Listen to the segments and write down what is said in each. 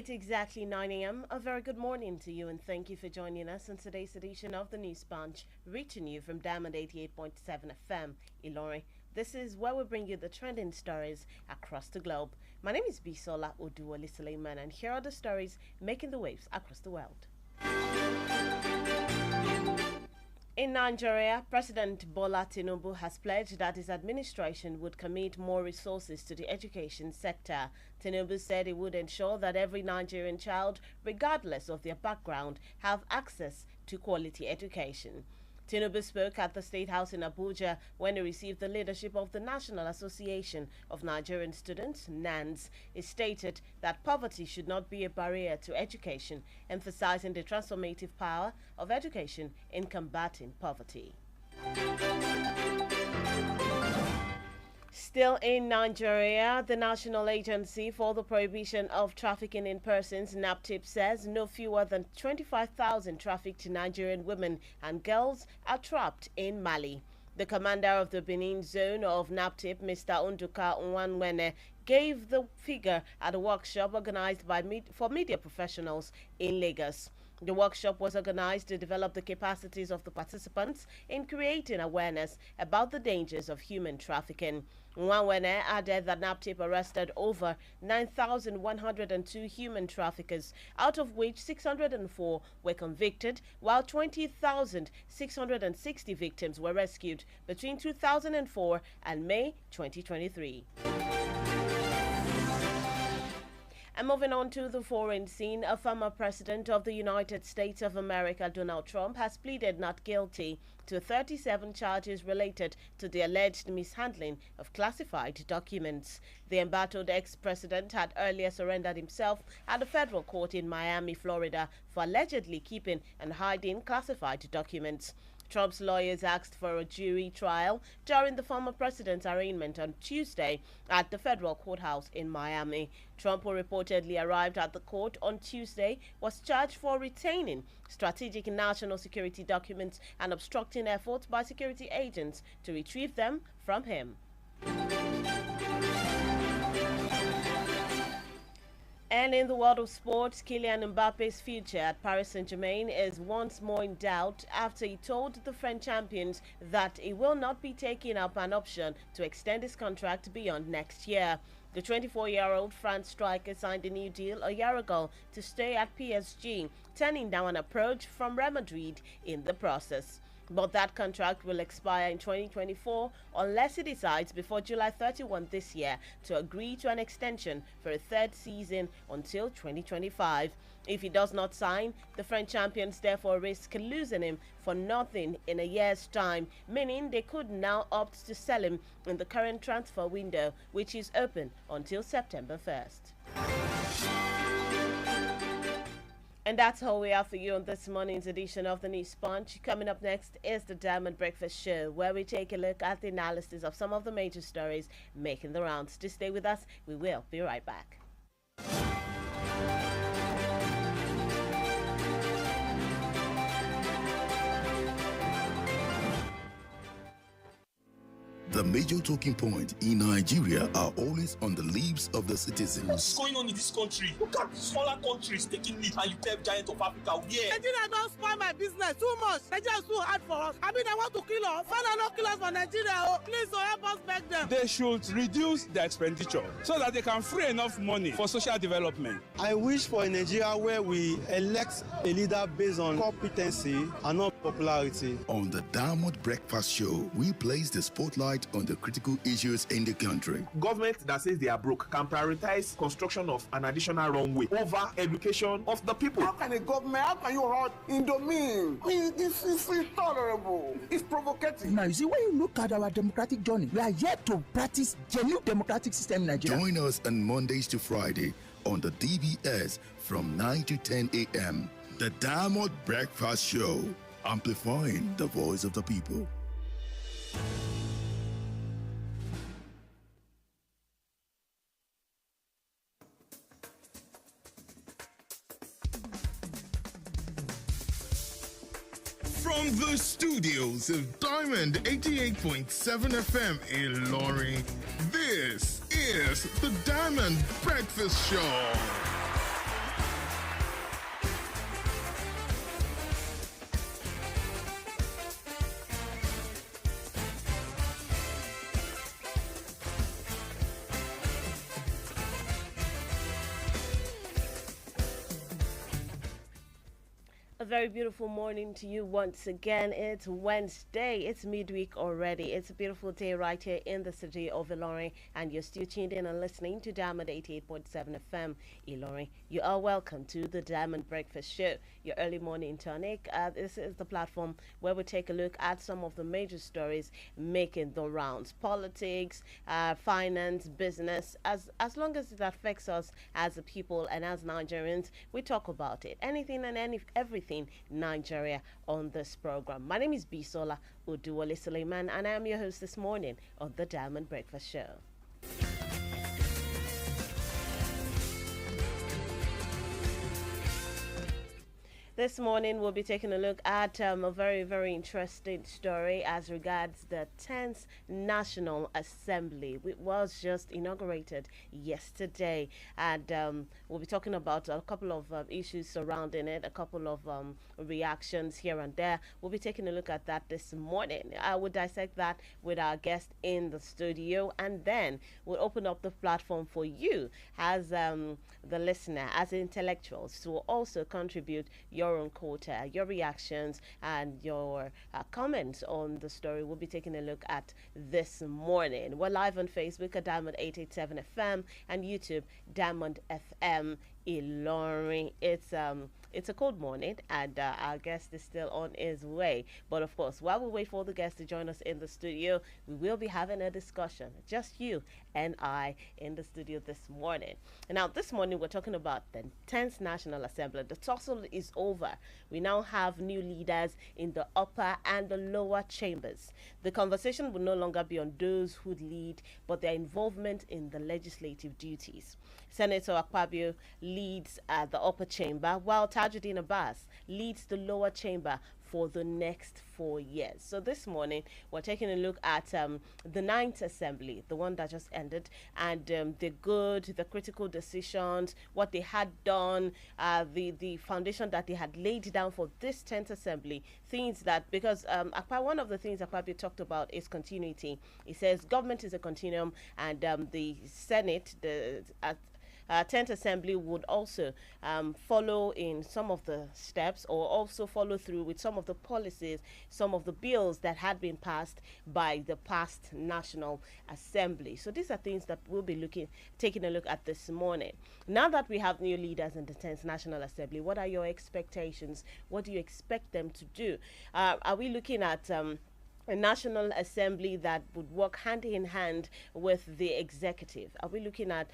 It's exactly 9 a.m. A very good morning to you and thank you for joining us on today's edition of the News Punch, reaching you from Diamond 88.7 FM, Ilorin. This is where we bring you the trending stories across the globe. My name is Bisola Oduwole Suleiman, and here are the stories making the waves across the world. In Nigeria, President Bola Tinubu has pledged that his administration would commit more resources to the education sector. Tinubu said he would ensure that every Nigerian child, regardless of their background, have access to quality education. Tinubu spoke at the State House in Abuja when he received the leadership of the National Association of Nigerian Students, NANS. He stated that poverty should not be a barrier to education, emphasizing the transformative power of education in combating poverty. Still in Nigeria, the National Agency for the Prohibition of Trafficking in Persons, NAPTIP, says no fewer than 25,000 trafficked Nigerian women and girls are trapped in Mali. The commander of the Benin zone of NAPTIP, Mr. Unduka Nwanwene, gave the figure at a workshop organized for media professionals in Lagos. The workshop was organized to develop the capacities of the participants in creating awareness about the dangers of human trafficking. Nwanwene added that NAPTIP arrested over 9,102 human traffickers, out of which 604 were convicted, while 20,660 victims were rescued between 2004 and May 2023. And moving on to the foreign scene, a former president of the United States of America, Donald Trump, has pleaded not guilty to 37 charges related to the alleged mishandling of classified documents. The embattled ex-president had earlier surrendered himself at a federal court in Miami, Florida, for allegedly keeping and hiding classified documents. Trump's lawyers asked for a jury trial during the former president's arraignment on Tuesday at the federal courthouse in Miami. Trump, who reportedly arrived at the court on Tuesday, was charged for retaining strategic national security documents and obstructing efforts by security agents to retrieve them from him. And in the world of sports, Kylian Mbappe's future at Paris Saint-Germain is once more in doubt after he told the French champions that he will not be taking up an option to extend his contract beyond next year. The 24-year-old France striker signed a new deal a year ago to stay at PSG, turning down an approach from Real Madrid in the process. But that contract will expire in 2024 unless he decides before July 31 this year to agree to an extension for a third season until 2025. If he does not sign, the French champions therefore risk losing him for nothing in a year's time, meaning they could now opt to sell him in the current transfer window, which is open until September 1st. And that's all we have for you on this morning's edition of the News Punch. Coming up next is the Diamond Breakfast Show, where we take a look at the analysis of some of the major stories making the rounds. To stay with us, we will be right back. The major talking point in Nigeria are always on the lips of the citizens. What's going on in this country? Look at smaller countries taking lead and you tell giant of Africa. Yeah. Nigeria don't spoil my business too much. Nigeria is too hard for us. I mean, I want to kill us. Father, not kill us for Nigeria. Oh, please, help us beg them. They should reduce their expenditure so that they can free enough money for social development. I wish for a Nigeria where we elect a leader based on competency and not popularity. On the Diamond Breakfast Show, we place the spotlight on the critical issues in the country. Government that says they are broke can prioritize construction of an additional runway over education of the people. How can a government, how can you hold in domain? This is intolerable. It's provocative. Now, you see, when you look at our democratic journey, we are yet to practice genuine democratic system in Nigeria. Join us on Mondays to Friday on the DBS from 9 to 10 a.m. The Diamond Breakfast Show, amplifying the voice of the people. From the studios of Diamond 88.7 FM in Ilorin, this is the Diamond Breakfast Show. A very beautiful morning to you once again. It's Wednesday. It's midweek already. It's a beautiful day right here in the city of Ilorin, and you're still tuned in and listening to Diamond 88.7 FM Ilorin. You are welcome to the Diamond Breakfast Show, your early morning tonic. This is the platform where we take a look at some of the major stories making the rounds: politics, finance, business. As long as it affects us as a people and as Nigerians, we talk about it. Anything and everything Nigeria on this program. My name is Bisola Oduwole Suleiman, and I am your host this morning on the Diamond Breakfast Show. This morning, we'll be taking a look at a very, very interesting story as regards the 10th National Assembly, which was just inaugurated yesterday. And we'll be talking about a couple of issues surrounding it, a couple of reactions here and there. We'll be taking a look at that this morning. I will dissect that with our guest in the studio, and then we'll open up the platform for you as the listener, as intellectuals, to also contribute your own quota, your reactions, and your comments on the story we'll be taking a look at this morning. We're live on Facebook at Diamond 887 FM and YouTube Diamond FM Ilorin. It's a cold morning, and our guest is still on his way. But of course, while we wait for the guest to join us in the studio, we will be having a discussion, just you and I, in the studio this morning. And now, this morning, we're talking about the 10th National Assembly. The tussle is over. We now have new leaders in the upper and the lower chambers. The conversation will no longer be on those who lead, but their involvement in the legislative duties. Senator Akpabio leads the upper chamber, while Tajuddin Abbas leads the lower chamber for the next 4 years. So this morning, we're taking a look at the 9th Assembly, the one that just ended, and the good, the critical decisions, what they had done, the foundation that they had laid down for this 10th Assembly, things that, because one of the things Akpabio talked about is continuity. He says government is a continuum, and the Senate, the 10th Assembly would also follow in some of the steps, or also follow through with some of the policies, some of the bills that had been passed by the past National Assembly. So these are things that we'll be taking a look at this morning. Now that we have new leaders in the 10th National Assembly, what are your expectations? What do you expect them to do? Are we looking at a National Assembly that would work hand in hand with the executive? Are we looking at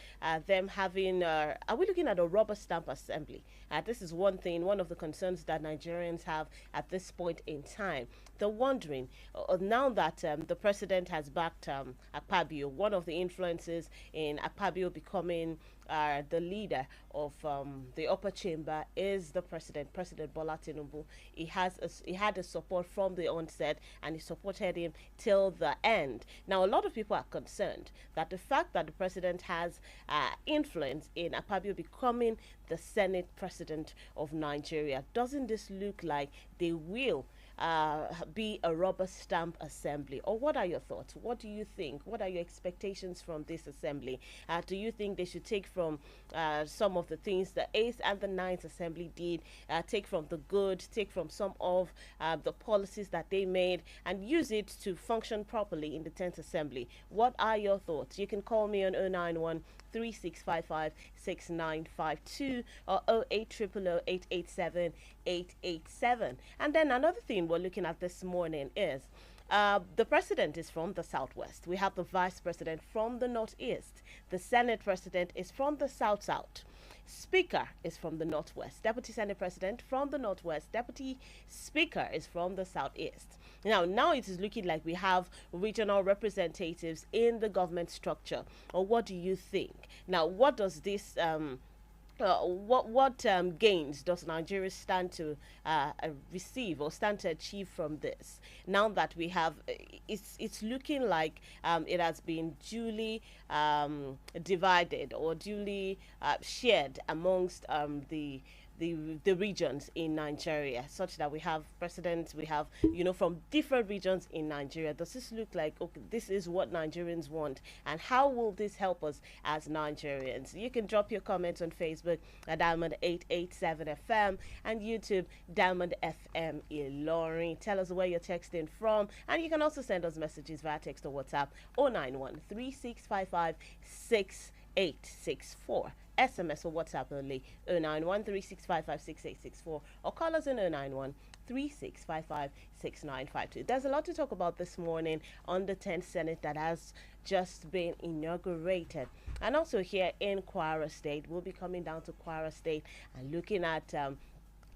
them having, are we looking at a rubber stamp assembly? This is one of the concerns that Nigerians have at this point in time. They're wondering, now that the president has backed Akpabio, one of the influences in Akpabio becoming the leader of the upper chamber is the President Bola Tinubu. He had a support from the onset, and he supported him till the end. Now, a lot of people are concerned that the fact that the president has influence in Akpabio becoming the Senate President of Nigeria, doesn't this look like they will be a rubber stamp assembly? Or what are your thoughts? What do you think? What are your expectations from this assembly? Do you think they should take from some of the things the 8th and the 9th Assembly did, take from the good, take from some of the policies that they made, and use it to function properly in the 10th Assembly? What are your thoughts? You can call me on 091 3655 6952 or 08000 887 887. And then another thing we're looking at this morning is the president is from the southwest. We have the vice president from the northeast. The Senate president is from the south-south. Speaker is from the northwest. Deputy Senate president from the northwest. Deputy Speaker is from the southeast. Now it is looking like we have regional representatives in the government structure. Or what do you think? Now, what does this what gains does Nigeria stand to receive or stand to achieve from this? Now that we have, it's looking like it has been duly divided or duly shared amongst the the regions in Nigeria, such that we have presidents, we have, from different regions in Nigeria. Does this look like, okay, this is what Nigerians want, and how will this help us as Nigerians? You can drop your comments on Facebook at Diamond 887 FM and YouTube Diamond FM Ilorin. Tell us where you're texting from, and you can also send us messages via text or WhatsApp 091 3655 6864. SMS or WhatsApp only 091 or call us in 091 There's a lot to talk about this morning on the 10th Senate that has just been inaugurated. And also here in Kwara State, we'll be coming down to Kwara State and looking at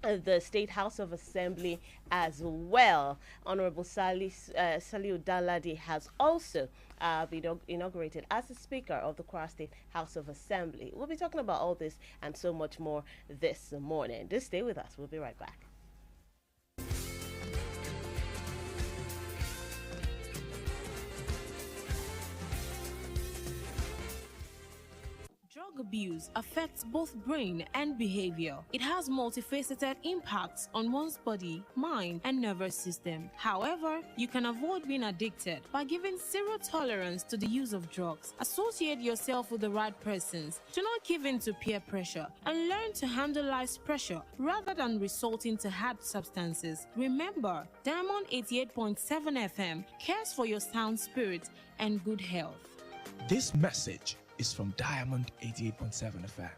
the State House of Assembly as well. Honorable Saliu Daladi has also been inaugurated as the Speaker of the Kwara State House of Assembly. We'll be talking about all this and so much more this morning. Just stay with us. We'll be right back. Drug abuse affects both brain and behavior. It has multifaceted impacts on one's body, mind, and nervous system. However, you can avoid being addicted by giving zero tolerance to the use of drugs. Associate yourself with the right persons. Do not give in to peer pressure and learn to handle life's pressure rather than resorting to hard substances. Remember, Diamond 88.7 FM cares for your sound spirit and good health. This message is from Diamond 88.7 FM.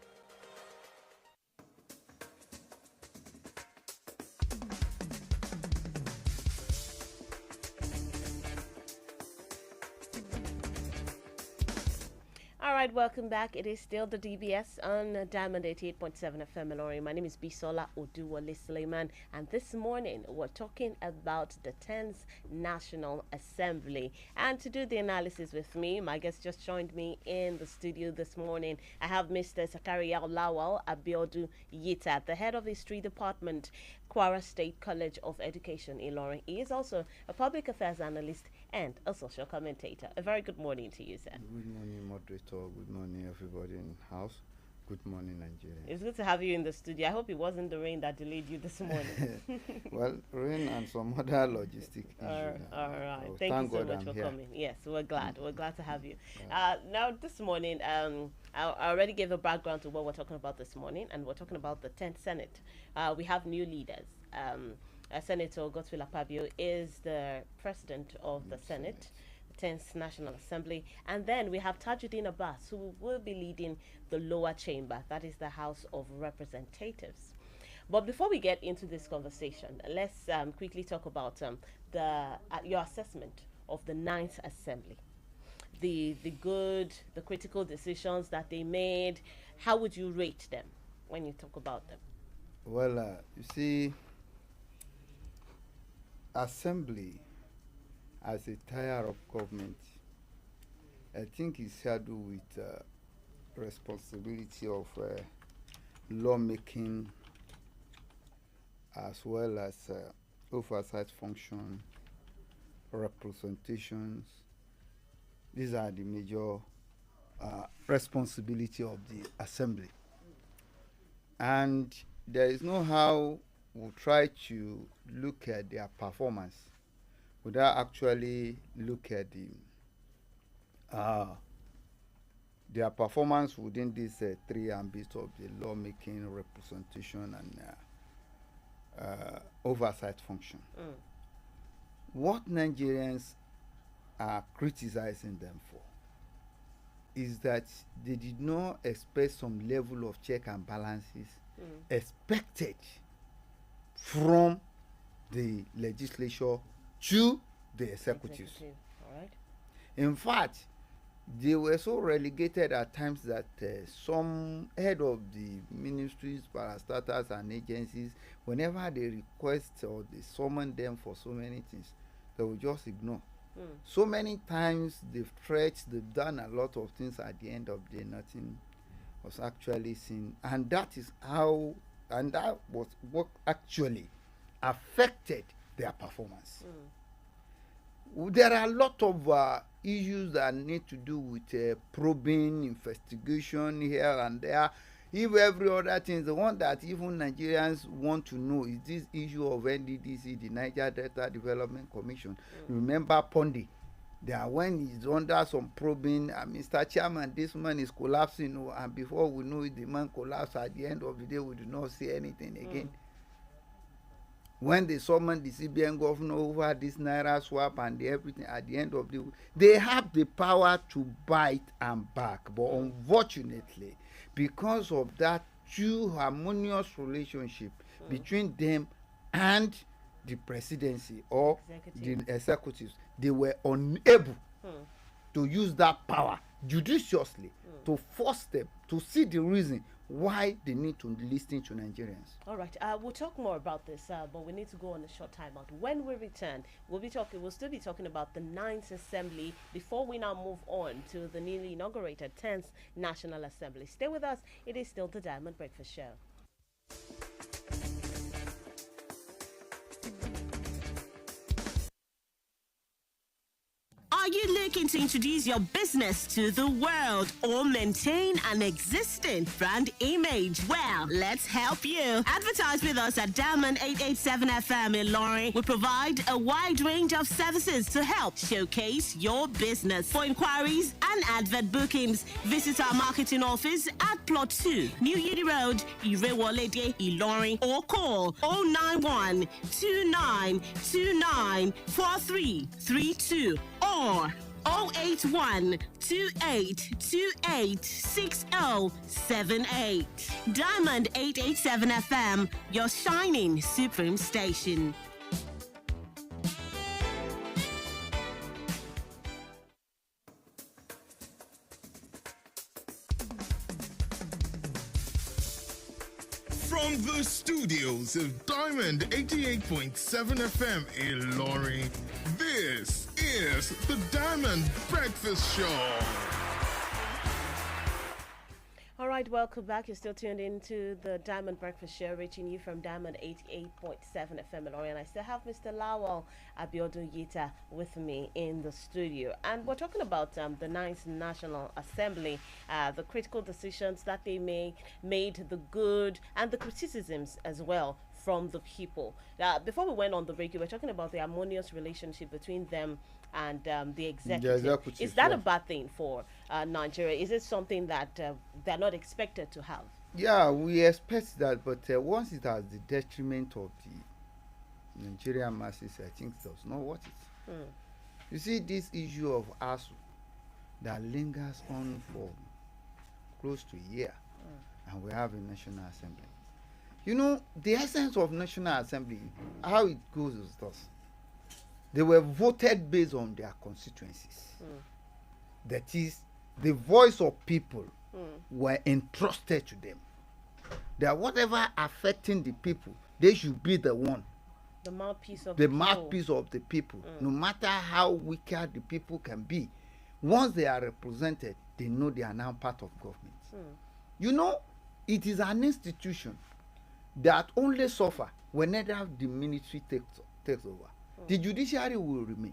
All right, welcome back. It is still the DBS on Diamond 88.7 FM Ilorin. My name is Bisola Oduwole Suleiman, and this morning we're talking about the 10th National Assembly. And to do the analysis with me, my guest just joined me in the studio this morning. I have Mr. Zakaria Lawal Abiodu Yita, the head of the History Department, Kwara State College of Education, Ilorin. He is also a public affairs analyst and a social commentator. A very good morning to you, sir. Good morning, moderator. Good morning, everybody in the house. Good morning, Nigeria. It's good to have you in the studio. I hope it wasn't the rain that delayed you this morning. Well, rain and some other logistic issues. All right. So thank you so much for coming. Yes, we're glad. We're glad to have you. Now, this morning, I already gave a background to what we're talking about this morning, and we're talking about the 10th Senate. We have new leaders. Senator Godswill Akpabio is the president of the Senate, the 10th National Assembly. And then we have Tajuddin Abbas, who will be leading the lower chamber, that is the House of Representatives. But before we get into this conversation, let's quickly talk about your assessment of the 9th Assembly. The good, the critical decisions that they made. How would you rate them when you talk about them? Well, you see, Assembly as a tier of government, I think is saddled with responsibility of lawmaking as well as oversight function, representations. These are the major responsibility of the Assembly. And there is no how we'll try to look at their performance without actually look at their performance within these three ambits of the lawmaking, representation, and oversight function. What Nigerians are criticizing them for is that they did not expect some level of check and balances expected from the legislature to the executives. All right. In fact, they were so relegated at times that some head of the ministries, parastatals, and agencies, whenever they request or they summon them for so many things, they will just ignore. So many times they've stretched, they've done a lot of things. At the end of the day, nothing was actually seen, and that is how, and that was what actually affected their performance. There are a lot of issues that need to do with probing, investigation here and there. If every other thing, the one that even Nigerians want to know is this issue of NDDC, the Niger Delta Development Commission. Remember Pondi, that when he's under some probing, Mr. Chairman, this man is collapsing, and before we know it, the man collapsed. At the end of the day, we do not see anything again. When they summoned the CBN governor over this Naira swap and everything, at the end of the day, they have the power to bite and back. But unfortunately, because of that too harmonious relationship between them and the presidency or the executives, they were unable to use that power judiciously to force them to see the reason why they need to listen to Nigerians. All right, we'll talk more about this, but we need to go on a short timeout. When we return, we'll still be talking about the 9th Assembly before we now move on to the newly inaugurated 10th National Assembly. Stay with us. It is still the Diamond Breakfast Show. Are you looking to introduce your business to the world or maintain an existing brand image? Well, let's help you. Advertise with us at Diamond 887 FM in Lorry. We provide a wide range of services to help showcase your business. For inquiries and advert bookings, visit our marketing office at Plot 2, New Uni Road, Irewolede, Ilorin, or call 091 2929 4332 or 081 2828 6078. Diamond 887 FM, your shining supreme station. From the studios of Diamond 88.7 FM in Ilorin, this is the Diamond Breakfast Show. All right, welcome back. You're still tuned into the Diamond Breakfast Show, reaching you from Diamond 88.7 FM in Lorient. I still have Mr. Lawal Abiodun Yita with me in the studio. And we're talking about the 9th National Assembly, the critical decisions that they made, the good and the criticisms as well from the people. Before we went on the break, we were talking about the harmonious relationship between them and the executive. Is that a bad thing for Nigeria? Is it something that they're not expected to have? Yeah, we expect that, but once it has the detriment of the Nigerian masses, I think it does not worth it. You see, this issue of ASU that lingers on for close to a year, and we have a National Assembly. You know, the essence of National Assembly, how it goes is this. They were voted based on their constituencies. That is, the voice of people were entrusted to them. That whatever affecting the people, they should be the one. The mouthpiece of the people. No matter how wicked the people can be, once they are represented, they know they are now part of government. You know, it is an institution that only suffer whenever the military takes over. The judiciary will remain.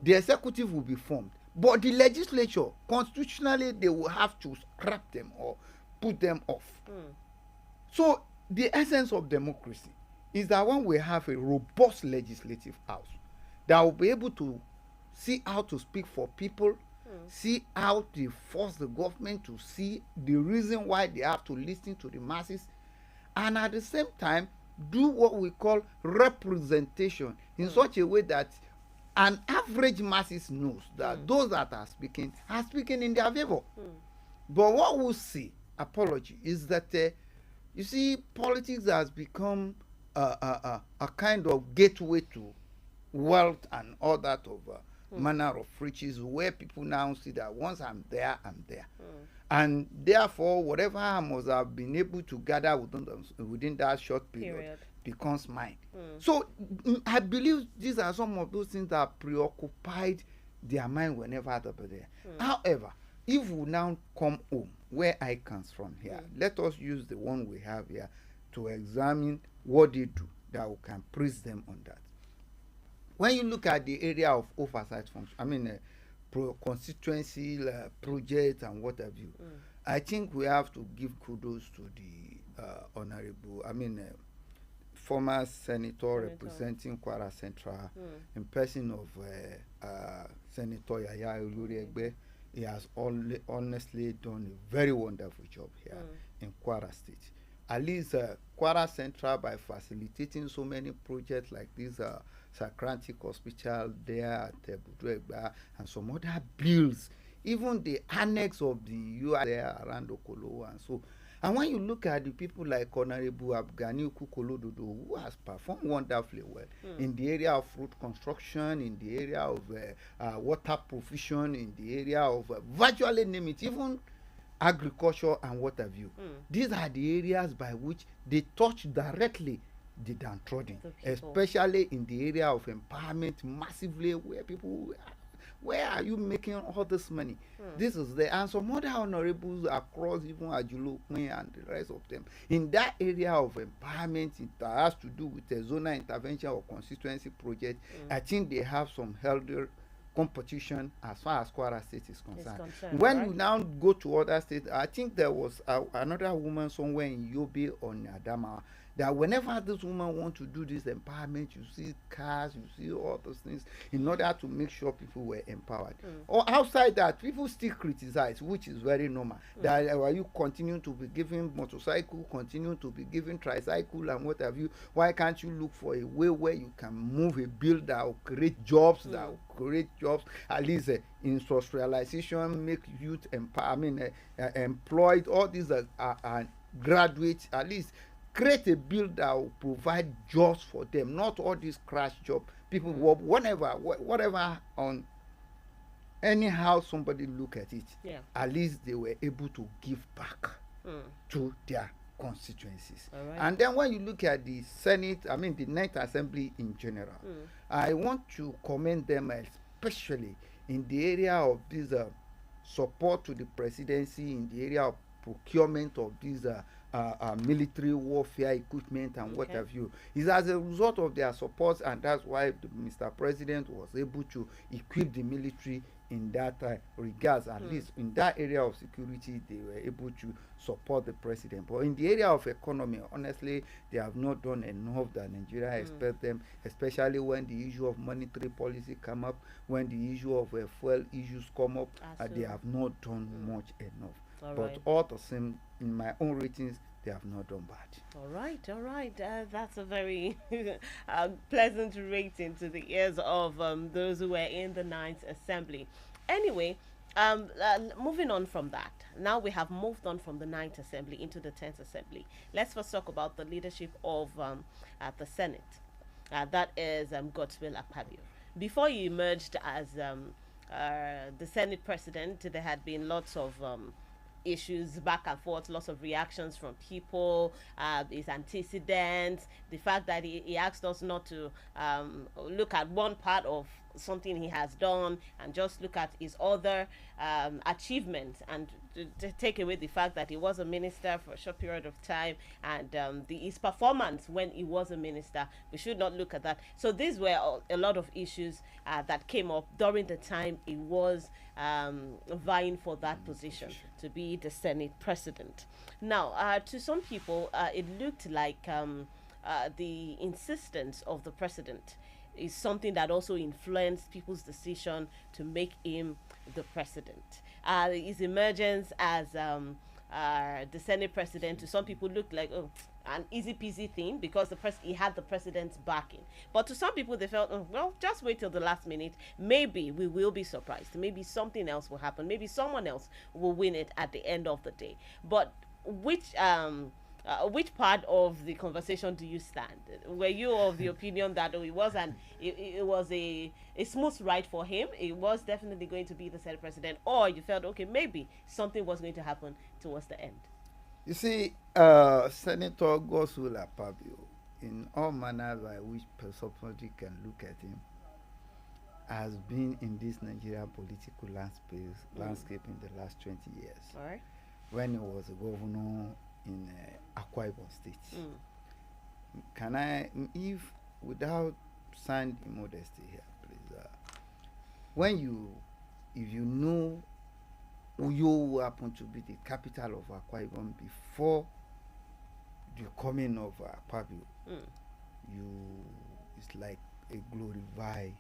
The executive will be formed. But the legislature, constitutionally, they will have to scrap them or put them off. So the essence of democracy is that when we have a robust legislative house that will be able to see how to speak for people, see how to force the government to see the reason why they have to listen to the masses, and at the same time do what we call representation in such a way that an average masses knows that those that are speaking in their favor. But what we'll see, apology, is that you see, politics has become a kind of gateway to wealth and all that of manner of riches, where people now see that once I'm there, I'm there. And therefore, whatever I must have been able to gather within that short period becomes mine. So I believe these are some of those things that preoccupied their mind whenever they were there. However, if we now come home, where I come from here, let us use the one we have here to examine what they do, that we can praise them on that. When you look at the area of oversight function, constituency projects and what have you, I think we have to give kudos to the former senator representing Kwara Central in person of Senator Yaya Oluriegbe. He has honestly done a very wonderful job here in Kwara State. At least Kwara Central, by facilitating so many projects like this Sacrantic Hospital there at Buduegba and some other bills, even the annex of the UI there around Okolo and so. And when you look at the people like Honorable Abgani Kukolododo, who has performed wonderfully well in the area of fruit construction, in the area of water provision, in the area of virtually name it, even agriculture and what have you. These are the areas by which they touch directly the downtrodden, especially in the area of empowerment massively, where people, where are you making all this money? This is the, and some other honorables across even Ajulo and the rest of them in that area of empowerment that has to do with a zonal intervention or constituency project. I think they have some healthier competition as far as Kwara State is concerned. When you now go to other states, I think there was another woman somewhere in Yobe or Adama, that whenever this woman wants to do this empowerment, you see cars, you see all those things in order to make sure people were empowered. Or outside that, people still criticize, which is very normal. That are you continue to be giving motorcycle, continue to be giving tricycle and what have you? Why can't you look for a way where you can move a bill that will create jobs, that will create jobs, at least industrialization, make youth employed, all these graduates, at least create a bill that will provide jobs for them, not all these crash jobs. People work whatever on anyhow somebody look at it. At least they were able to give back to their constituencies. And then when you look at the Senate, the Ninth Assembly in general, I want to commend them especially in the area of this support to the presidency, in the area of procurement of these military warfare equipment and what have you. It's as a result of their support, and that's why Mr. President was able to equip the military in that regards. At least in that area of security, they were able to support the president. But in the area of economy, honestly, they have not done enough that Nigeria expect them, especially when the issue of monetary policy come up, when the issue of fuel issues come up. They have not done much enough. All the same, in my own ratings, they have not done bad. All right. That's a very pleasant rating to the ears of those who were in the Ninth Assembly. Anyway, moving on from that. Now we have moved on from the Ninth Assembly into the 10th Assembly. Let's first talk about the leadership of the Senate. That is Godswill Akpabio. Before he emerged as the Senate president, there had been lots of issues back and forth, lots of reactions from people, his antecedents, the fact that he asked us not to look at one part of something he has done and just look at his other achievements, and to take away the fact that he was a minister for a short period of time, and his performance when he was a minister. We should not look at that. So these were a lot of issues that came up during the time he was vying for that position to be the Senate president. Now, to some people, it looked like the insistence of the president is something that also influenced people's decision to make him the president. His emergence as the Senate president to some people looked like an easy peasy thing because he had the president's backing. But to some people, they felt, well, just wait till the last minute. Maybe we will be surprised. Maybe something else will happen. Maybe someone else will win it at the end of the day. But which part of the conversation do you stand? Were you of the opinion that it was a smooth ride for him? It was definitely going to be the Senate president, or you felt okay, maybe something was going to happen towards the end? You see, Senator Godswill Akpabio, in all manners by which somebody can look at him, has been in this Nigerian political landscape in the last 20 years. All right. When he was a governor in Akwa Ibom State. Can I, if without sound modesty here, please, if you know Uyo happened to be the capital of Akwa Ibom before the coming of Akpabio. It's like a glorified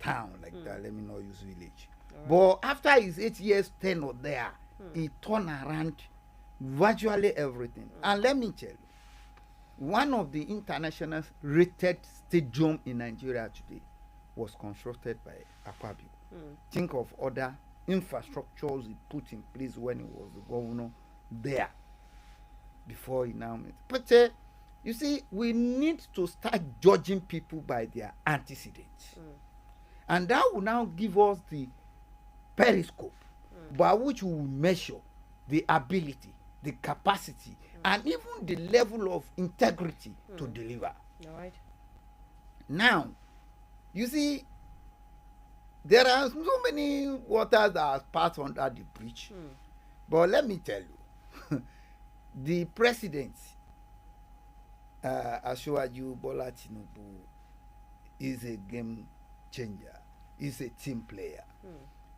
town like that. Let me not use village. Right. But after his 8 years tenure there, he turned around virtually everything. And let me tell you, one of the international rated stadium in Nigeria today was constructed by Akpabio. Think of other infrastructures he put in place when he was the governor there before he now met. But you see, we need to start judging people by their antecedents. And that will now give us the periscope by which we will measure the ability, the capacity, and even the level of integrity to deliver. All right. Now, you see, there are so many waters that are passed under the bridge. But let me tell you, the president, Asiwaju Bola Tinubu, is a game changer. He's a team player.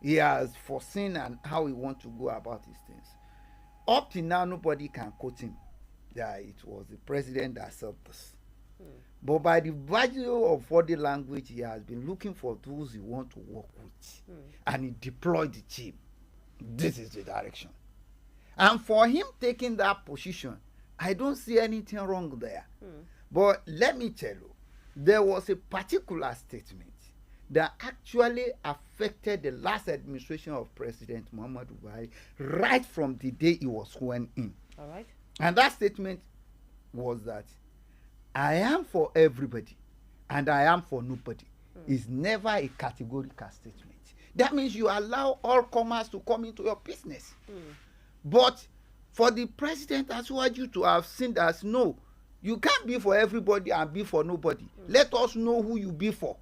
He has foreseen and how he wants to go about his things. Up to now, nobody can quote him that it was the president that said this. But by the value of body language, he has been looking for those he wants to work with. And he deployed the team. This is the direction. And for him taking that position, I don't see anything wrong there. But let me tell you, there was a particular statement that actually affected the last administration of President Muhammadu Buhari right from the day he was sworn in. All right. And that statement was that I am for everybody and I am for nobody. It's never a categorical statement. That means you allow all comers to come into your business. But for the president as well, you to have seen that no, you can't be for everybody and be for nobody. Let us know who you be for.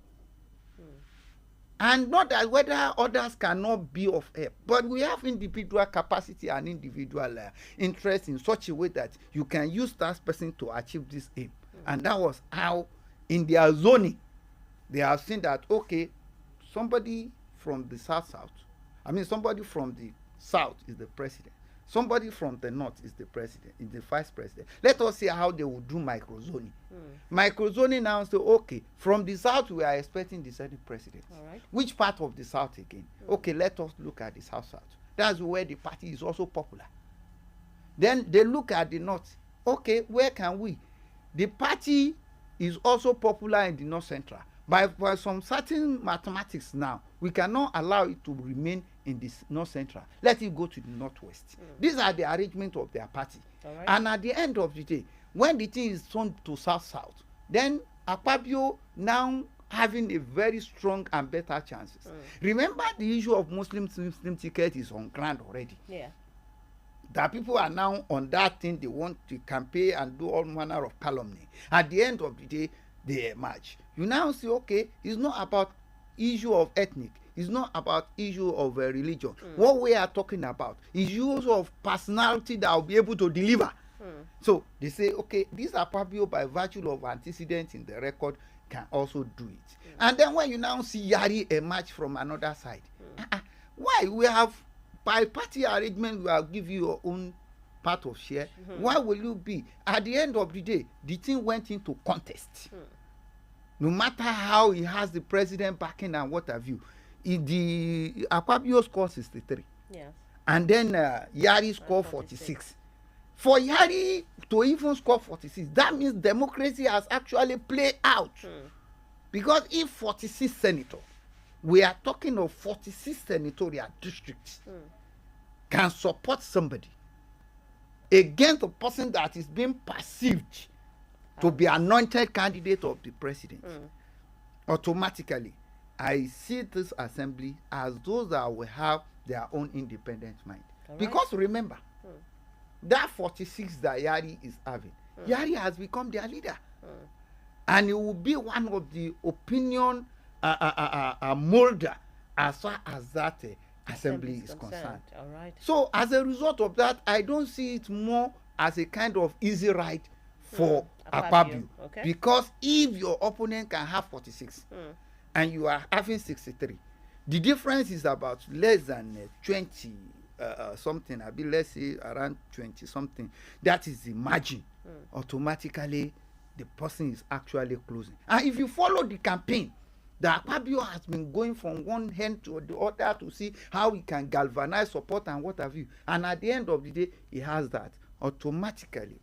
And not that whether others cannot be of help, but we have individual capacity and individual interest in such a way that you can use that person to achieve this aim. And that was how, in their zoning, they have seen that, okay, somebody from the somebody from the south is the president. Somebody from the north is the president, is the vice president. Let us see how they will do microzoning. Microzoning now say, okay, from the south we are expecting the Senate president. Right. Which part of the south again? Okay, let us look at the south. That's where the party is also popular. Then they look at the north. Okay, where can we? The party is also popular in the north central. By some certain mathematics now, we cannot allow it to remain in the north central. Let it go to the northwest. These are the arrangement of their party. Right. And at the end of the day, when the thing is turned to south, then Akpabio now having a very strong and better chances. Remember, the issue of Muslim ticket is on ground already. Yeah. That people are now on that thing, they want to campaign and do all manner of calumny. At the end of the day, they emerge. You now see, okay, it's not about issue of ethnic, it's not about issue of religion. What we are talking about is use of personality that will be able to deliver. So they say, okay, these are probably by virtue of antecedents in the record can also do it. And then when you now see Yari emerge from another side, why we have by party arrangement, we will give you your own part of share. Why will you be? At the end of the day, the thing went into contest. No matter how he has the president backing and what have you, the Akpabio scored 63. Yes. And then Yari scored 46. For Yari to even score 46, that means democracy has actually played out. Because if 46 senators, we are talking of 46 senatorial districts, can support somebody against a person that is being perceived to be anointed candidate of the president, automatically, I see this assembly as those that will have their own independent mind. Right. Because remember, that 46 that Yari is having, Yari has become their leader. And he will be one of the opinion molder as far as that assembly is concerned. All right. So as a result of that, I don't see it more as a kind of easy ride for Akpabio. Okay. Because if your opponent can have 46 and you are having 63, The difference is about less than 20 something, I mean, let's say around 20 something. That is the margin. Automatically, the person is actually closing. And if you follow the campaign, the Akpabio has been going from one hand to the other to see how he can galvanize support and what have you. And at the end of the day, he has that. Automatically,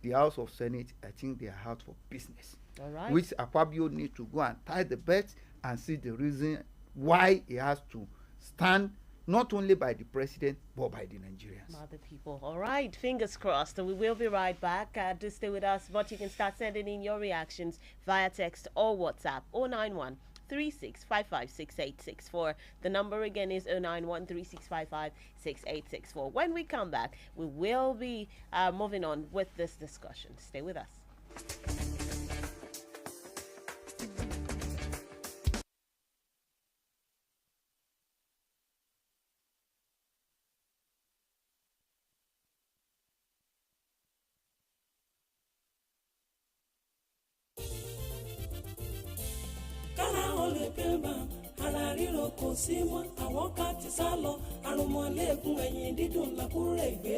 the House of Senate, I think they are out for business. All right. Which Akpabio needs to go and tie the bet and see the reason why he has to stand not only by the president but by the Nigerians. Other people. All right, fingers crossed. We will be right back. Do stay with us, but you can start sending in your reactions via text or WhatsApp 091 36556864. The number again is 091 36556864. When we come back, we will be moving on with this discussion. Stay with us. kò sí mọ́ àwọn ká ti sá lọ àrùnmọ́lẹ́gùn ẹ̀yìn dídùn làkúrẹ́ gbé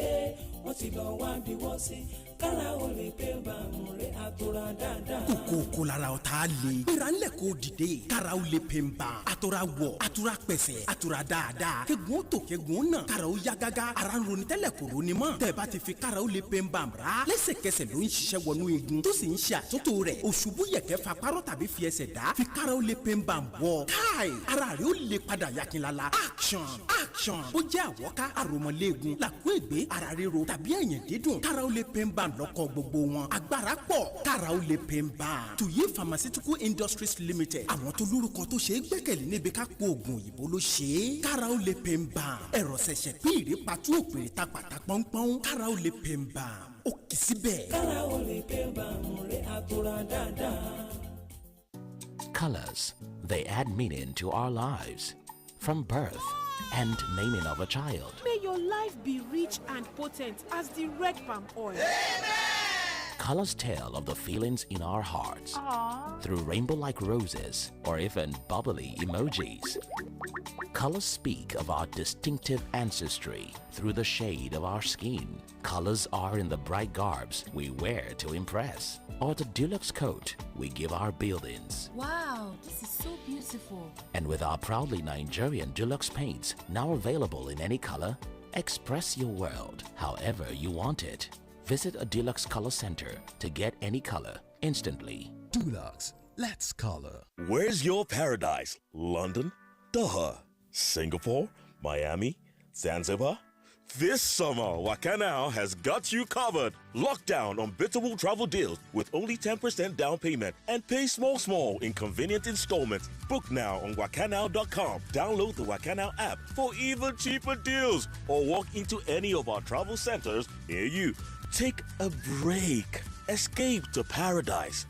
wọ́n ti lọ wá bí wọ́n sí kára o lè pé bàmù rẹ̀ àtòrà dáadáa. kókó lára ọ̀tá le. gbéra ńlẹ̀ kó dìde. kára o lè pè ń bà. àtòrà wọ̀ àtòrà pẹ̀sẹ̀ àtòrà dáadáa. kegun tó kegun náà. kára o yá gágá. ara ń ronú tẹ́lẹ̀ kò ronú mọ́. tẹ̀bá ti fi kára o lè pè ń bà rà. lẹ́sẹ̀kẹsẹ̀ ló ń ṣiṣẹ́ wọnú igun. tó sì ń ṣe àtúntò rẹ̀. òṣùbù yẹ̀kẹ́ fa párọ̀ tàbí fi ẹsẹ̀ dá. fi kára o lè pè ń bà wọ̀. káì ara rẹ̀ ó lè padà yakinlala. action action. ó jẹ́ àwọ̀ká àròmọ̀lẹ́gun làkúègbé ara ríro tàbí ẹ̀yìn dídùn. kára o lè pè ń bà lọ́kọ̀ gbogbo wọn. agbára pọ̀ kára ó lè pè ń bá. tuyi pharmaceutical industries limited. àwọn tó lórúkọ tó ṣe é gbẹ́kẹ̀lé níbi ká po oògùn òyìnbó ló ṣe é. kára ó lè pè ń bá. ẹ̀rọ ṣẹ̀ṣẹ̀ pín ìrèpàtú òpèrè ta pàtà pọ́npọ́n. kára ó lè pè ń bá. ó kì í síbẹ̀. kára ó lè pè ń bá múre àtúrà dáadáa. Colors, they add meaning to our lives. From birth and naming of a child. May your life be rich and potent as the red palm oil. Colors tell of the feelings in our hearts. Aww. Through rainbow-like roses or even bubbly emojis. Colors speak of our distinctive ancestry through the shade of our skin. Colors are in the bright garbs we wear to impress, or the deluxe coat we give our buildings. Wow, this is so beautiful. And with our proudly Nigerian deluxe paints now available in any color, express your world however you want it. Visit a Deluxe Color Center to get any color instantly. Deluxe, let's color. Where's your paradise? London, Doha, Singapore, Miami, Zanzibar? This summer, Wakanao has got you covered. Lock down unbeatable travel deals with only 10% down payment and pay small in convenient installments. Book now on wakanao.com. Download the Wakanao app for even cheaper deals or walk into any of our travel centers near you. Take a break. Escape to paradise.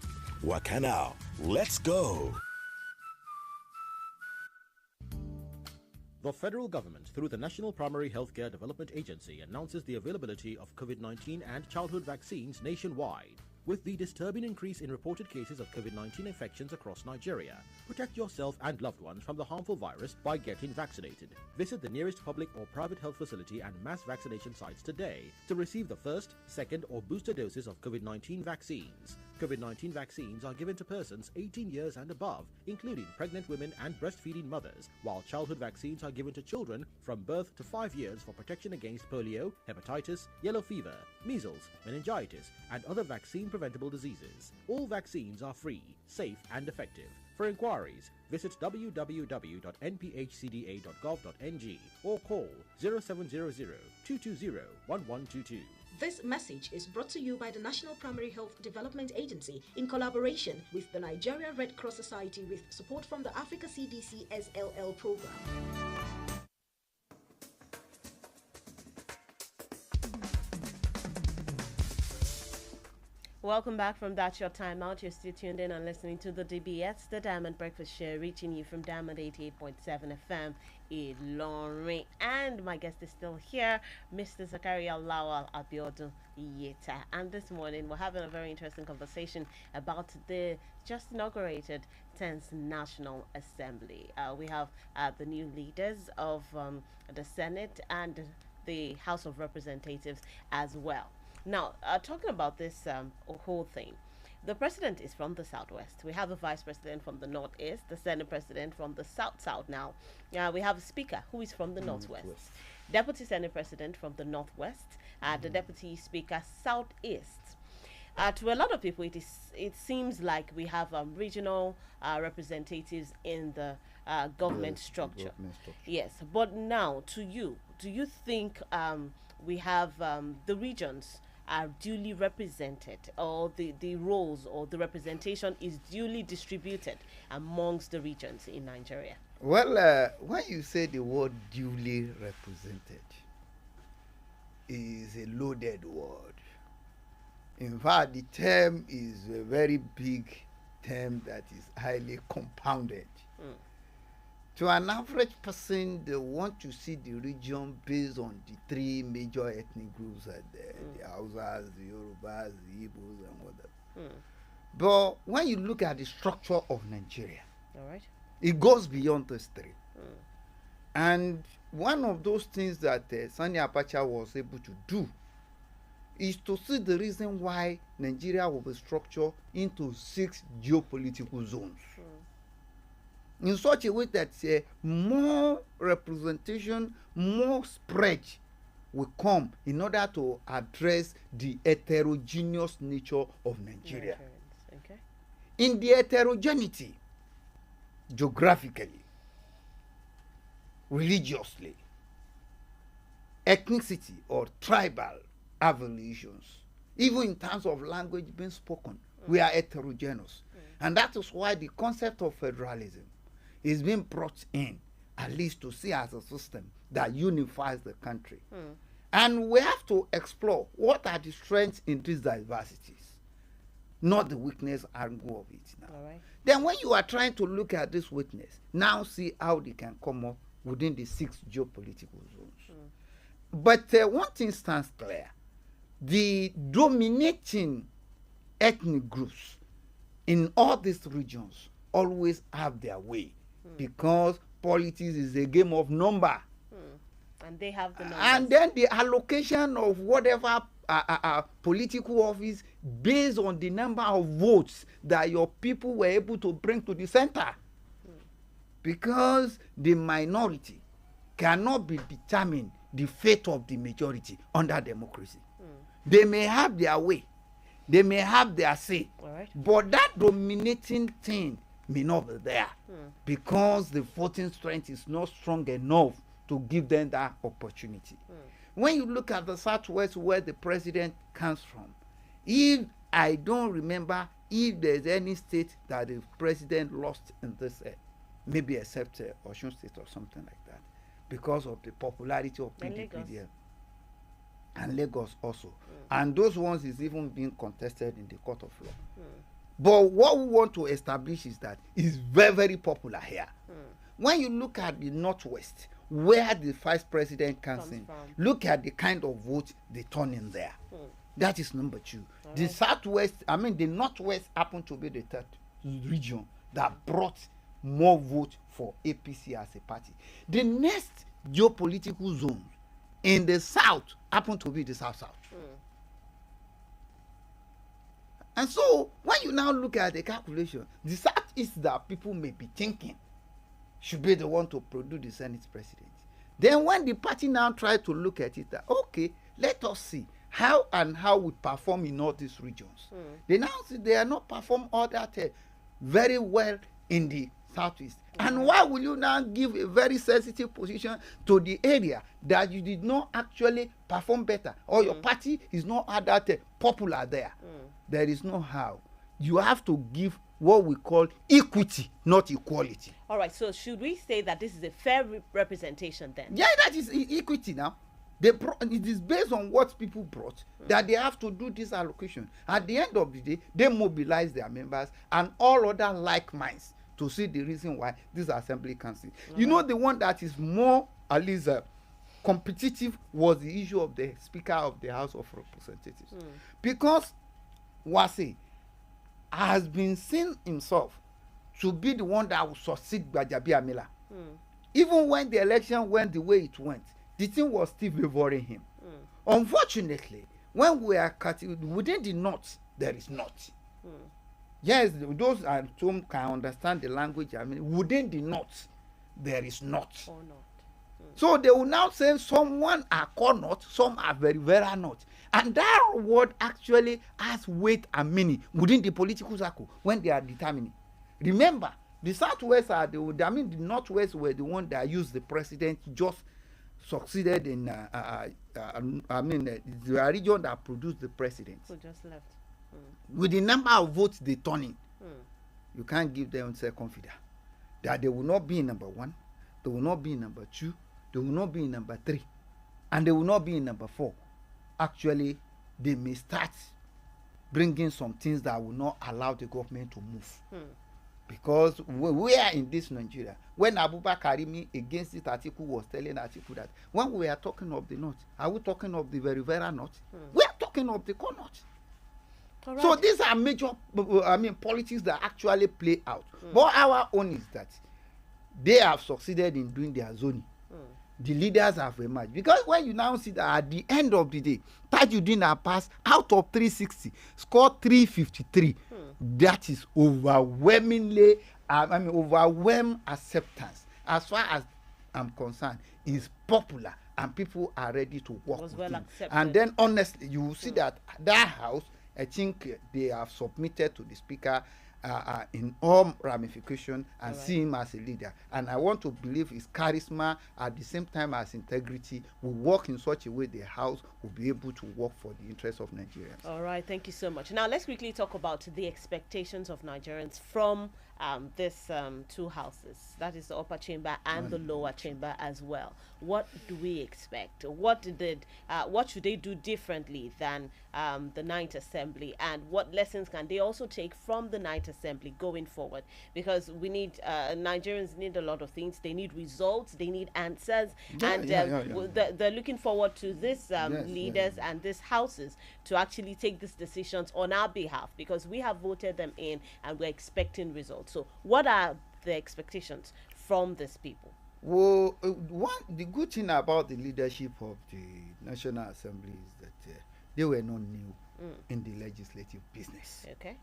Wakanao. Let's go. The federal government, through the National Primary Healthcare Development Agency, announces the availability of COVID-19 and childhood vaccines nationwide. With the disturbing increase in reported cases of COVID-19 infections across Nigeria, protect yourself and loved ones from the harmful virus by getting vaccinated. Visit the nearest public or private health facility and mass vaccination sites today to receive the first, second, or booster doses of COVID-19 vaccines. COVID-19 vaccines are given to persons 18 years and above, including pregnant women and breastfeeding mothers, while childhood vaccines are given to children from birth to 5 years for protection against polio, hepatitis, yellow fever, measles, meningitis, and other vaccine-preventable diseases. All vaccines are free, safe, and effective. For inquiries, visit www.nphcda.gov.ng or call 0700-220-1122. This message is brought to you by the National Primary Health Development Agency in collaboration with the Nigeria Red Cross Society with support from the Africa CDC SLL program. Welcome back from that short time out. You're still tuned in and listening to the DBS, the Diamond Breakfast Show, reaching you from Diamond 88.7 FM in Lorraine. And my guest is still here, Mr. Zakaria Lawal Abiodun Yeta. And this morning, we're having a very interesting conversation about the just inaugurated 10th National Assembly. We have the new leaders of the Senate and the House of Representatives as well. Now, talking about this whole thing, the president is from the southwest. We have a vice president from the northeast, the senate president from the south now. We have a speaker who is from the northwest, deputy senate president from the northwest, the deputy speaker southeast. To a lot of people, it seems like we have regional representatives in the government structure. Yes, but now to you, do you think we have the regions are duly represented, or the roles or the representation is duly distributed amongst the regions in Nigeria? Well, when you say the word duly represented, is a loaded word. In fact, the term is a very big term that is highly compounded. To an average person, they want to see the region based on the three major ethnic groups out there, the Hausas, the Yorubas, the Igbos, and whatever. But when you look at the structure of Nigeria, it goes beyond those three. And one of those things that Sani Abacha was able to do is to see the reason why Nigeria will be structured into 6 geopolitical zones. In such a way that more representation, more spread will come in order to address the heterogeneous nature of Nigeria. Okay. In the heterogeneity, geographically, religiously, ethnicity or tribal affiliations, even in terms of language being spoken, we are heterogeneous. And that is why the concept of federalism is being brought in, at least to see as a system that unifies the country. And we have to explore what are the strengths in these diversities, not the weakness angle of it now. Then when you are trying to look at this weakness, now see how they can come up within the 6 geopolitical zones. But one thing stands clear. The dominating ethnic groups in all these regions always have their way, because politics is a game of number. And they have the numbers. And then the allocation of whatever political office based on the number of votes that your people were able to bring to the center. Because the minority cannot be determined the fate of the majority under democracy. They may have their way, they may have their say, but that dominating thing may not be there, because the voting strength is not strong enough to give them that opportunity. When you look at the southwest, where the president comes from, if I don't remember if there's any state that the president lost in this, maybe except Osun State or something like that, because of the popularity of PDP there. And Lagos also. And those ones is even being contested in the court of law. But what we want to establish is that it's very, very popular here. When you look at the northwest, where the vice president comes in, look at the kind of vote they turn in there. That is number 2. The southwest, the northwest happened to be the third region that brought more votes for APC as a party. The next geopolitical zone in the south happened to be the south-south. And so when you now look at the calculation, the southeast that people may be thinking should be the one to produce the Senate president. Then when the party now try to look at it, okay, let us see how we perform in all these regions. They now see they are not perform all that very well in the southeast. And why will you now give a very sensitive position to the area that you did not actually perform better, or your party is not that popular there? There is no how. You have to give what we call equity, not equality. All right, so should we say that this is a fair representation then? Yeah, that is equity now. It is based on what people brought that they have to do this allocation. At the end of the day, they mobilize their members and all other like minds to see the reason why this assembly can sit. You know, the one that is more, at least, competitive was the issue of the Speaker of the House of Representatives. Because Wase has been seen himself to be the one that will succeed Gbajabiamila. Even when the election went the way it went, the thing was still favoring him. Unfortunately, when we are within the north, there is not. Yes, those at home can understand the language. I mean, within the north, there is not. So they will now say someone are called not, some are very, very not. And that word actually has weight and meaning within the political circle when they are determining. Remember, the Southwest the Northwest were the one that used the president, just succeeded in, the region that produced the president. Who just left. With the number of votes they turn in, you can't give them second figure. That they will not be in number 1, they will not be in number 2, they will not be in number 3, and they will not be in number 4. Actually, they may start bringing some things that will not allow the government to move. Because we are in this Nigeria. When Abubakar Karimi against this Atiku was telling Atiku that when we are talking of the north, are we talking of the very, very north? We are talking of the core north. Right. So these are major, politics that actually play out. But our own is that they have succeeded in doing their zoning. The leaders have emerged. Because when you now see that at the end of the day, Tajuddin Abbas, out of 360, scored 353. That is overwhelmingly, overwhelming acceptance. As far as I'm concerned, is popular and people are ready to work with him. And then honestly, you will see that house, I think they have submitted to the speaker in all ramification and see him as a leader. And I want to believe his charisma at the same time as integrity will work in such a way the house will be able to work for the interests of Nigerians. All right, thank you so much. Now let's quickly talk about the expectations of Nigerians from this two houses, that is the upper chamber and the lower chamber as well. What do we expect? What should they do differently than the Ninth Assembly, and what lessons can they also take from the Ninth Assembly going forward? Because we need Nigerians need a lot of things. They need results, they need answers, they're looking forward to this leaders and these houses to actually take these decisions on our behalf, because we have voted them in and we're expecting results. So what are the expectations from these people? Well, the good thing about the leadership of the National Assembly is that they were not new in the legislative business. Okay.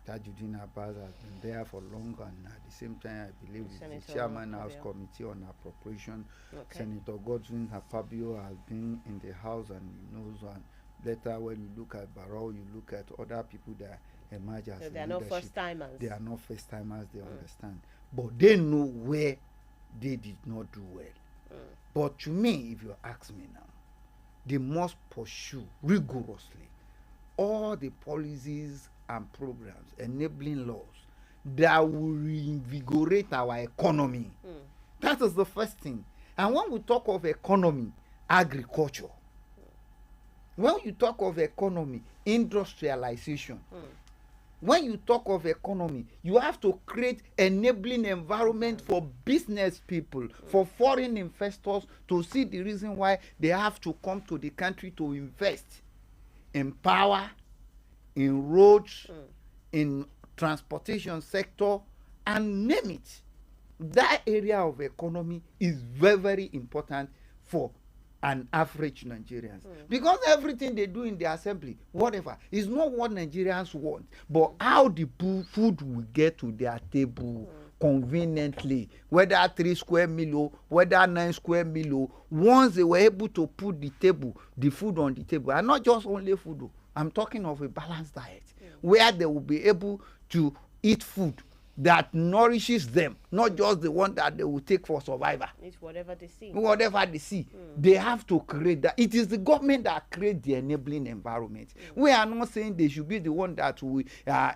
Tajuddin Abbas has been there for long, and at the same time, I believe he's the chairman House Committee on Appropriation. Okay. Senator Godwin Fabio has been in the House, and he knows. And later, when you look at Barrow, you look at other people that emerge as they are not first timers. They are not first timers. They understand, but they know where they did not do well. But to me, if you ask me now, they must pursue rigorously all the policies and programs, enabling laws that will reinvigorate our economy. That is the first thing. And when we talk of economy, agriculture. When you talk of economy, industrialization. When you talk of economy, you have to create enabling environment for business people, for foreign investors to see the reason why they have to come to the country to invest in power, in roads, in transportation sector, and name it. That area of economy is very, very important for an average Nigerians. Because everything they do in the assembly, whatever, is not what Nigerians want, but how the food will get to their table conveniently, whether 3 square meal, whether 9 square meal. Once they were able to put the food on the table, and not just only food, I'm talking of a balanced diet, where they will be able to eat food that nourishes them, not just the one that they will take for survival. It's whatever they see. Whatever they see. They have to create that. It is the government that creates the enabling environment. We are not saying they should be the one that will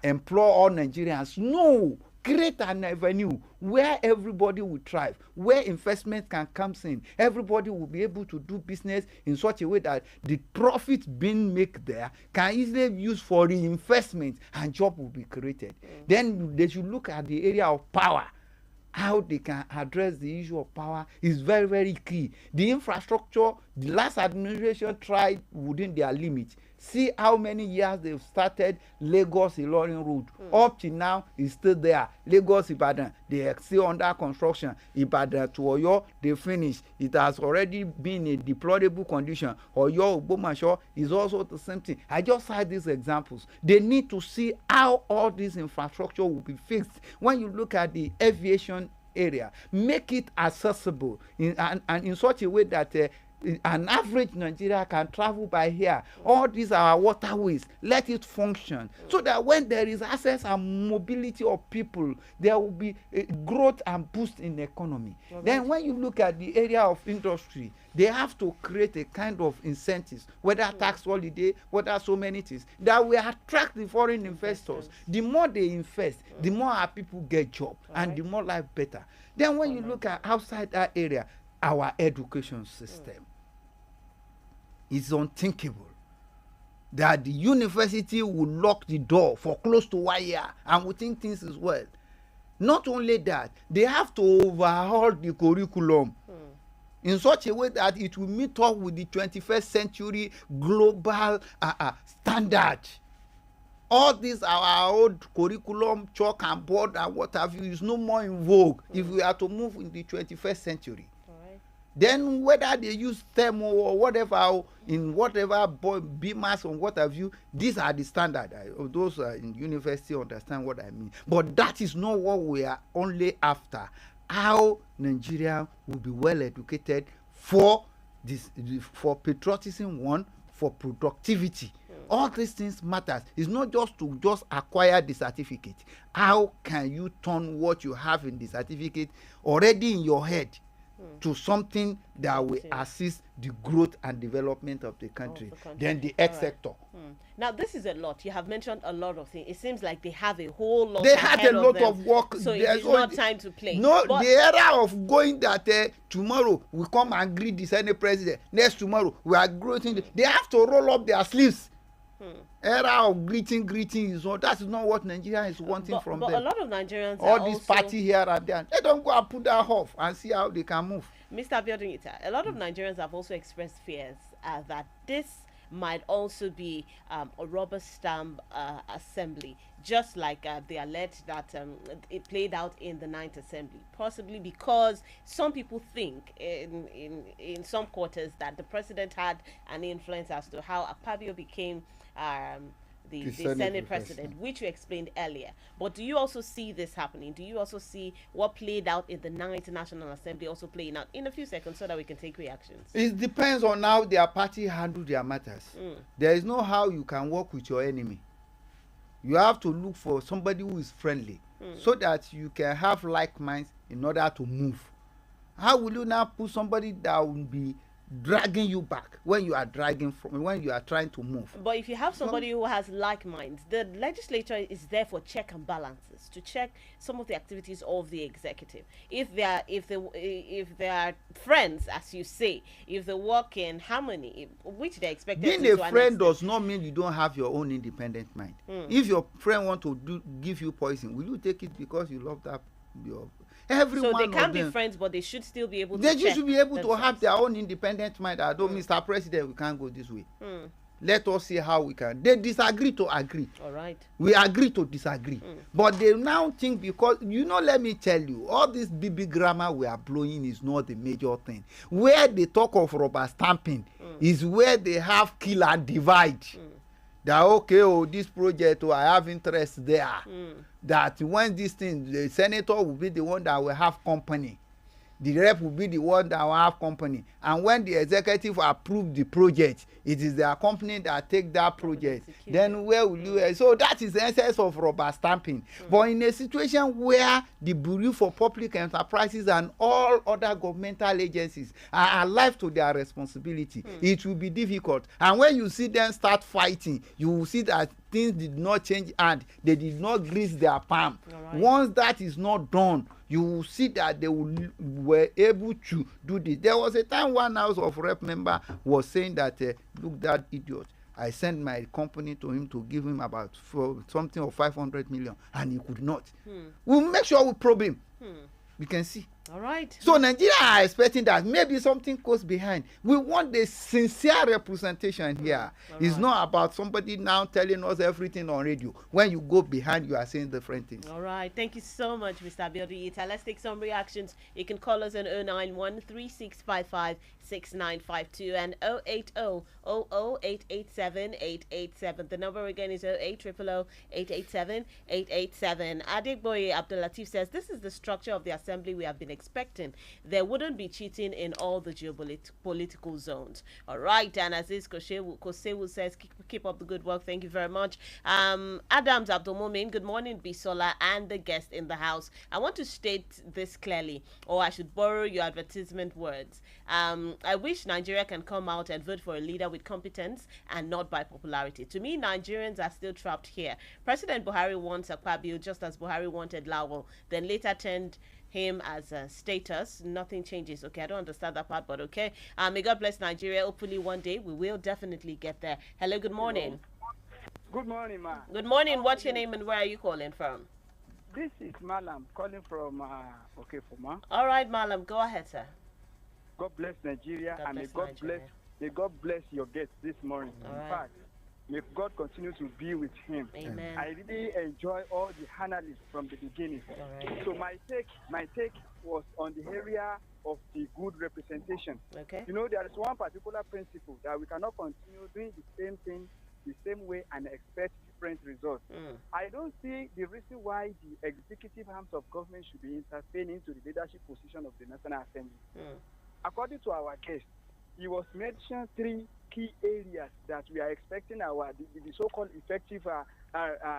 employ all Nigerians. No. create an avenue where everybody will thrive, where investment can come in. Everybody will be able to do business in such a way that the profit being made there can easily be used for reinvestment and job will be created. Then they should look at the area of power. How they can address the issue of power is very, very key. The infrastructure, the last administration tried within their limits. See how many years they've started Lagos-Ilorin road. Up to now, it's still there. Lagos-Ibadan, they are still under construction. Ibadan to Oyo, they finished. It has already been a deplorable condition. Oyo, Ogbomoso is also the same thing. I just had these examples. They need to see how all this infrastructure will be fixed. When you look at the aviation area, make it accessible and in such a way that an average Nigeria can travel by here. All these are our waterways. Let it function so that when there is access and mobility of people, there will be growth and boost in the economy. Then when you look at the area of industry, they have to create a kind of incentives, whether tax holiday, whether so many things, that will attract the foreign investors. The more they invest, the more our people get jobs and the more life better. Then when you look at outside that area, our education system, it's unthinkable that the university will lock the door for close to 1 year and we think things is well. Not only that, they have to overhaul the curriculum in such a way that it will meet up with the 21st century global standard. All these our old curriculum, chalk and board and what have you is no more in vogue if we are to move in the 21st century. Then whether they use thermo or whatever in whatever BMAS or what have you, these are the standard. Those in university understand what I mean. But that is not what we are only after. How Nigeria will be well educated for this, for patriotism, one, for productivity. All these things matters. It's not just to just acquire the certificate. How can you turn what you have in the certificate already in your head to something that will assist the growth and development of the country? Then the health sector. Now this is a lot. You have mentioned a lot of things. It seems like they have a whole lot. They had a lot of work. So it's not time to play. No, the era of going that tomorrow we come and greet the Senate president. Next tomorrow we are greeting. They have to roll up their sleeves. Era of greeting is not. That is not what Nigeria is wanting from them. But a lot of Nigerians all this party here and there, they don't go and put that off and see how they can move. Mr. Abiodun Ita, a lot of Nigerians have also expressed fears that this might also be a rubber stamp assembly, just like they allege that it played out in the 9th Assembly, possibly because some people think in some quarters that the president had an influence as to how Akpabio became the Senate president, which you explained earlier. But do you also see this happening? Do you also see what played out in the 9th National Assembly also playing out in a few seconds so that we can take reactions? It depends on how their party handle their matters. There is no how you can work with your enemy. You have to look for somebody who is friendly so that you can have like minds in order to move. How will you now put somebody that will be dragging you back when you are when you are trying to move? But if you have somebody who has like minds, the legislature is there for check and balances, to check some of the activities of the executive. If they are friends, as you say, if they work in harmony, which they expect. Being a friend does not mean you don't have your own independent mind. If your friend want to give you poison, will you take it because you love that so they can be friends, but they should still be able to they should be able to have their own independent mind. Mr. President, we can't go this way. Let us see how we can. They disagree to agree. All right. We agree to disagree. But they now think, because let me tell you, all this BB grammar we are blowing is not the major thing. Where they talk of rubber stamping is where they have kill and divide. That okay, this project, I have interest there. That when this thing, the senator will be the one that will have company. the rep will be the one that will have company, and when the executive approve the project, it is their company that take that project. Then where will you so that is the essence of rubber stamping. But in a situation where the Bureau for Public Enterprises and all other governmental agencies are alive to their responsibility, it will be difficult. And when you see them start fighting, you will see that things did not change and they did not grease their palm. Once that is not done, you will see that they were able to do this. There was a time one House of Rep member was saying that, look, that idiot, I sent my company to him to give him about something of 500 million, and he could not. We'll make sure we probe him. We can see. All right. So Nigeria are expecting that maybe something goes behind. We want the sincere representation here. It's not about somebody now telling us everything on radio. When you go behind, you are saying different things. All right. Thank you so much, Mr. Abiodun Ita. Let's take some reactions. You can call us on 091-3655-6952 and 080-00-887-887. The number again is 08000-887-887. Adegboye Abdulatif says, this is the structure of the assembly we have been expecting. There wouldn't be cheating in all the geopolitical zones. All right. And Aziz Kosewu says, keep up the good work. Thank you very much. Adams Abdulmumin, good morning, Bisola, and the guest in the house. I want to state this clearly, or I should borrow your advertisement words. I wish Nigeria can come out and vote for a leader with competence and not by popularity. To me, Nigerians are still trapped here. President Buhari wants Akpabio just as Buhari wanted Lawal, then later turned him as a status. Nothing changes. Okay, I don't understand that part, but okay. May God bless Nigeria. Hopefully one day we will definitely get there. Hello, good morning. Good morning, ma. Good morning. What's your name and where are you calling from? This is Malam calling from Okefuma. All right, Malam, go ahead, sir. God bless Nigeria, God and bless may God bless your guest this morning. All In right. fact, may God continue to be with him. Amen. I really enjoy all the analysts from the beginning. Right. So my take was on the area of the good representation. Okay. You know, there is one particular principle that we cannot continue doing the same thing the same way and expect different results. I don't see the reason why the executive arms of government should be intervening to the leadership position of the National Assembly. According to our guest, he was mentioned 3 key areas that we are expecting the so-called effective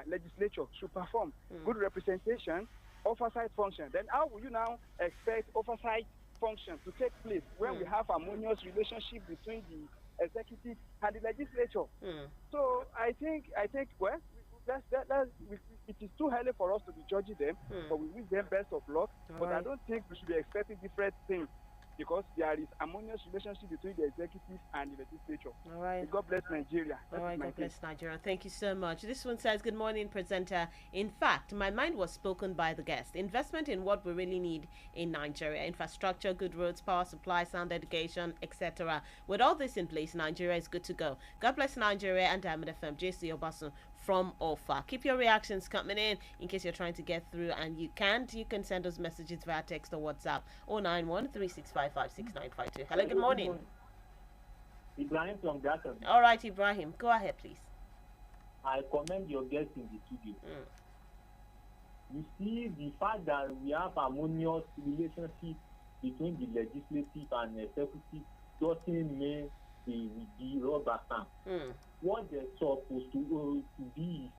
legislature to perform. Good representation, oversight function. Then how will you now expect oversight function to take place when we have harmonious relationship between the executive and the legislature? So I think well, it is too early for us to be judging them, but we wish them best of luck. But I don't think we should be expecting different things, because there is harmonious relationship between the executive and the legislature. All right. May God bless Nigeria. All right, God bless Nigeria. Thank you so much. This one says, good morning, presenter. In fact, my mind was spoken by the guest. Investment in what we really need in Nigeria. Infrastructure, good roads, power supply, sound education, etc. With all this in place, Nigeria is good to go. God bless Nigeria and Diamond FM. JC Obasun from Ofa. Keep your reactions coming in case you're trying to get through and you can't. You can send us messages via text or WhatsApp 091-3655-6952. Hello, good morning. Ibrahim from Gatton. All right, Ibrahim, go ahead, please. I commend your guest in the studio. You see, the fact that we have harmonious relationship between the legislative and executive doesn't mean they will be rubber stamp. What they're supposed to be,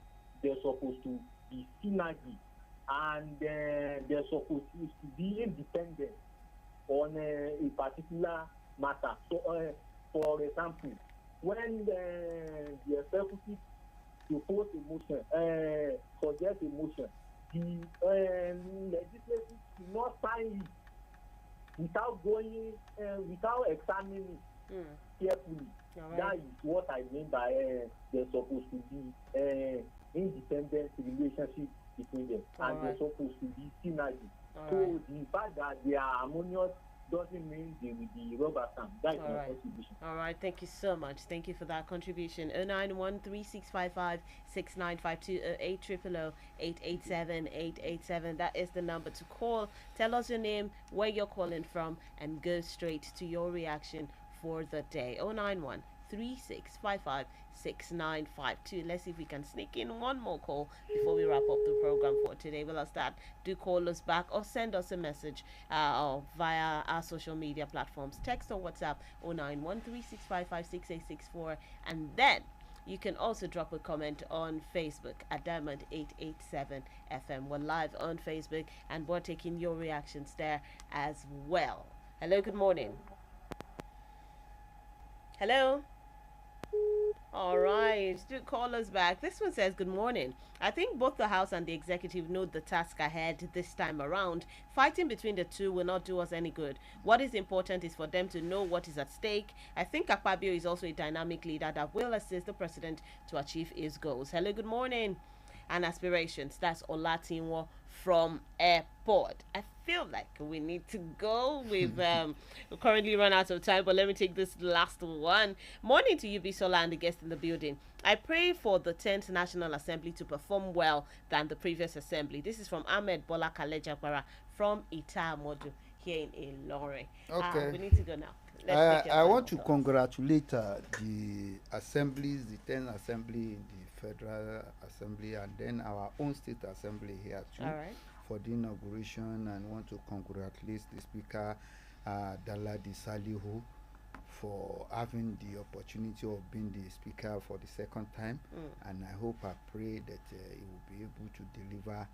they're supposed to be synergy, and they're supposed to be independent on a particular matter. So, for example, when the executive propose a motion, suggest a motion, the legislative should not sign it without without examining it carefully. Right. That is what I mean by there's supposed to be independent relationship between them, and they're supposed to be synergy. So the fact that they are harmonious doesn't mean they will be rubber stamp. That is my contribution. All right, thank you so much. Thank you for that contribution. 091-3655-6952 887-887. That is the number to call. Tell us your name, where you're calling from, and go straight to your reaction for the day. 091 09136556952. Let's see if we can sneak in one more call before we wrap up the program for today. Well, as that, do call us back or send us a message via our social media platforms. Text or WhatsApp 09136556864, and then you can also drop a comment on Facebook at Diamond 887 FM. We're live on Facebook and we're taking your reactions there as well. Hello, good morning. Hello. All right, do call us back. This one says, good morning. I think both the House and the Executive know the task ahead this time around. Fighting between the two will not do us any good. What is important is for them to know what is at stake. I think Akpabio is also a dynamic leader that will assist the president to achieve his goals. Hello, good morning. And aspirations. That's Olatinwo from Airport. I feel like we need to go. We've currently run out of time, but let me take this last one. Morning to you, Bisola, and the guests in the building. I pray for the 10th National Assembly to perform well than the previous assembly. This is from Ahmed Bola Kalejakwara from Itamodu here in Ilore. Okay. We need to go now. I want to congratulate the assemblies, the 10th assembly in the Federal Assembly, and then our own state assembly here too. All right. For the inauguration, and want to congratulate the Speaker Daladi Salihu for having the opportunity of being the Speaker for the second time. And I pray that he will be able to deliver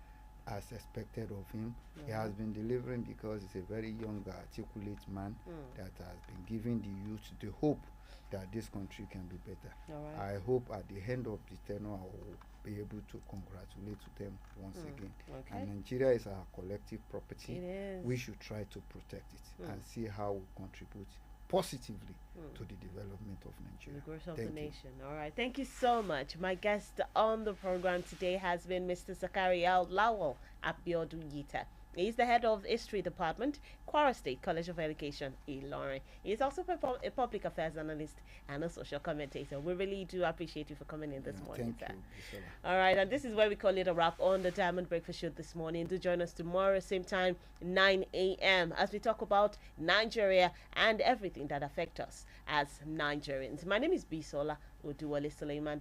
as expected of him. He has been delivering because he's a very young, articulate man that has been giving the youth the hope that this country can be better. I hope at the end of the tenure I will be able to congratulate them once again. Okay. And Nigeria is our collective property. It is. We should try to protect it and see how we contribute positively to the development of Nigeria. The growth of the nation. All right. Thank you so much. My guest on the program today has been Mr. Zakaria Lawal Abiodun Yita. He's the head of History Department, Kwara State College of Education, Ilorin. He's also a public affairs analyst and a social commentator. We really do appreciate you for coming in this morning, sir. Thank you, Bisola. All right, and this is where we call it a wrap on the Diamond Breakfast Show this morning. Do join us tomorrow, same time, 9 a.m. as we talk about Nigeria and everything that affects us as Nigerians. My name is Bisola Oduwole Suleiman.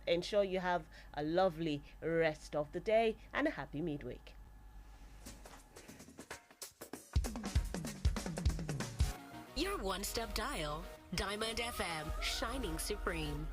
Ensure you have a lovely rest of the day and a happy midweek. Your one-step dial, Diamond FM, shining supreme.